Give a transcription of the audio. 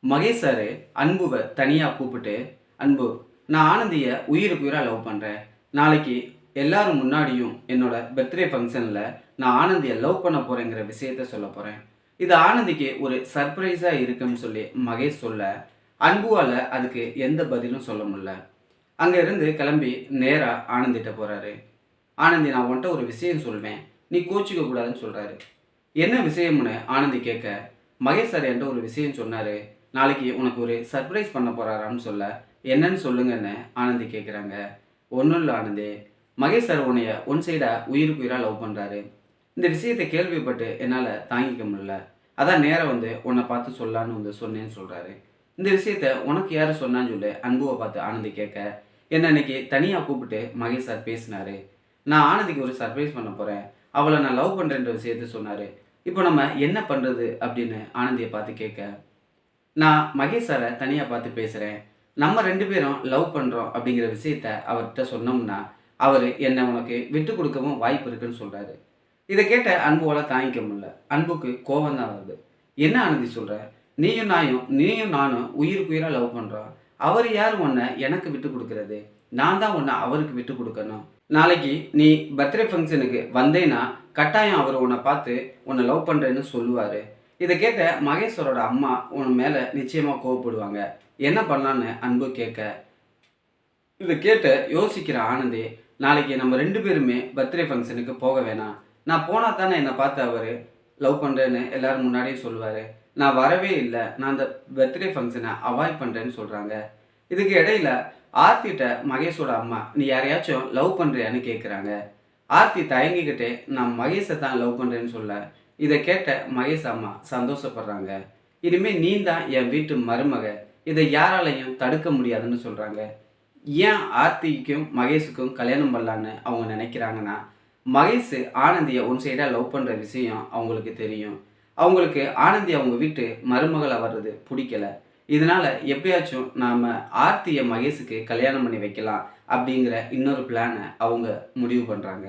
Mahesh sir அன்புவ தனியா கூப்பிட்டு, "அன்பு, நான் ஆனந்திய உயிருக்கு உயிரா லவ் பண்றேன். நாளைக்கு எல்லாரும் முன்னாடியும் என்னோட பர்த்டே ஃபங்ஷன்ல நான் ஆனந்திய லவ் பண்ண போறேங்கிற விஷயத்த சொல்லப் போறேன். இது ஆனந்திக்கு ஒரு சர்ப்ரைஸா இருக்குன்னு" சொல்லி மகேஷ் சொல்ல, அன்புவால அதுக்கு எந்த பதிலும் சொல்ல முடியல. அங்க இருந்து கிளம்பி நேரா ஆனந்திட்ட போறாரு. "ஆனந்தி, நான் உன்ட்ட ஒரு விஷயம் சொல்வேன். நீ கோச்சிக்க கூடாதுன்னு" சொல்றாரு. என்ன விஷயம்னு ஆனந்தி கேட்க, "மகேஷ் சார் என்கிட்ட ஒரு விஷயம் சொன்னாரு. நாளைக்கு உனக்கு ஒரு சர்ப்ரைஸ் பண்ண போறாரான்னு சொல்ல, என்னன்னு சொல்லுங்கன்னு" ஆனந்தி கேட்குறாங்க. "ஒன்றும் இல்லை ஆனந்தி. மகேஷ் சார் உன்னைய ஒன் சைடா உயிருக்கு உயிரா லவ் பண்ணுறாரு. இந்த விஷயத்தை கேள்விப்பட்டு என்னால் தாங்கிக்க முடியல. அதான் நேரா வந்து உன்னை பார்த்து சொல்லலான்னு வந்து சொன்னேன்னு" சொல்கிறாரு. "இந்த விஷயத்த உனக்கு யார் சொன்னான்னு" சொல்லி அன்புவை பார்த்து ஆனந்தி கேட்க, "என்னை இன்னைக்கு தனியாக கூப்பிட்டு மகேஷ் சார் பேசினாரு. நான் ஆனந்திக்கு ஒரு சர்ப்ரைஸ் பண்ண போகிறேன். அவளை நான் லவ் பண்ணுறேன்ற விஷயத்த சொன்னார். இப்போ நம்ம என்ன பண்ணுறது?" அப்படின்னு ஆனந்தியை பார்த்து கேட்க, "நான் மகேஷ் சாரை தனியாக பார்த்து பேசுகிறேன். நம்ம 2 பேரும் லவ் பண்ணுறோம் அப்படிங்கிற விஷயத்த அவர்கிட்ட சொன்னோம்னா, அவர் என்னை உனக்கு விட்டு கொடுக்கவும் வாய்ப்பு இருக்குன்னு" சொல்கிறாரு. இதை கேட்ட அன்புவால் தாங்கிக்க முடியல. அன்புக்கு கோபம் தான் வருது. "என்ன ஆனந்தி சொல்கிற? நீயும் நானும் உயிருக்கு உயிராக லவ் பண்ணுறோம். அவர் யார் உன்னை எனக்கு விட்டு கொடுக்கறது? நான் தான் உன்னை அவருக்கு விட்டு கொடுக்கணும். நாளைக்கு நீ பர்த்டே ஃபங்க்ஷனுக்கு வந்தேன்னா கட்டாயம் அவர் உன்னை பார்த்து உன்னை லவ் பண்ணுறேன்னு சொல்லுவார். இதை கேட்ட மகேஸ்வரோட அம்மா உன் மேலே நிச்சயமாக கோவப்படுவாங்க. என்ன பண்ணலான்னு" அன்பு கேட்க, இதை கேட்ட யோசிக்கிற ஆனந்தி, "நாளைக்கு நம்ம 2 பேருமே பர்த்டே ஃபங்க்ஷனுக்கு போக வேணாம். நான் போனால் தானே என்னை பார்த்து அவர் லவ் பண்ணுறேன்னு எல்லாரும் முன்னாடியும் சொல்லுவார். நான் வரவே இல்லை. நான் அந்த பர்த்டே ஃபங்க்ஷனை அவாய்ட் பண்ணுறேன்னு" சொல்கிறாங்க. இதுக்கு இடையில ஆர்த்திட்ட மகேஷோட அம்மா, "நீ யாரையாச்சும் லவ் பண்ணுறியான்னு" கேட்குறாங்க. ஆர்த்தி தயங்கிக்கிட்டே, "நான் மகேஷை தான் லவ் பண்ணுறேன்னு" சொல்ல, இதை கேட்ட மகேஷ் அம்மா சந்தோஷப்படுறாங்க. "இனிமே நீ தான் என் வீட்டு மருமக. இதை யாராலையும் தடுக்க முடியாதுன்னு" சொல்கிறாங்க. ஏன் ஆர்த்திக்கும் மகேஷுக்கும் கல்யாணம் பண்ணலான்னு அவங்க நினைக்கிறாங்கன்னா, மகேஷ் ஆனந்தியை ஒன் சைடாக லவ் பண்ணுற விஷயம் அவங்களுக்கு தெரியும். அவங்களுக்கு ஆனந்தி அவங்க வீட்டு மருமகளாக வர்றது பிடிக்கல. இதனால் எப்படியாச்சும் நாம் ஆர்த்தியை மகேஷுக்கு கல்யாணம் பண்ணி வைக்கலாம் அப்படிங்கிற இன்னொரு பிளானை அவங்க முடிவு பண்ணுறாங்க.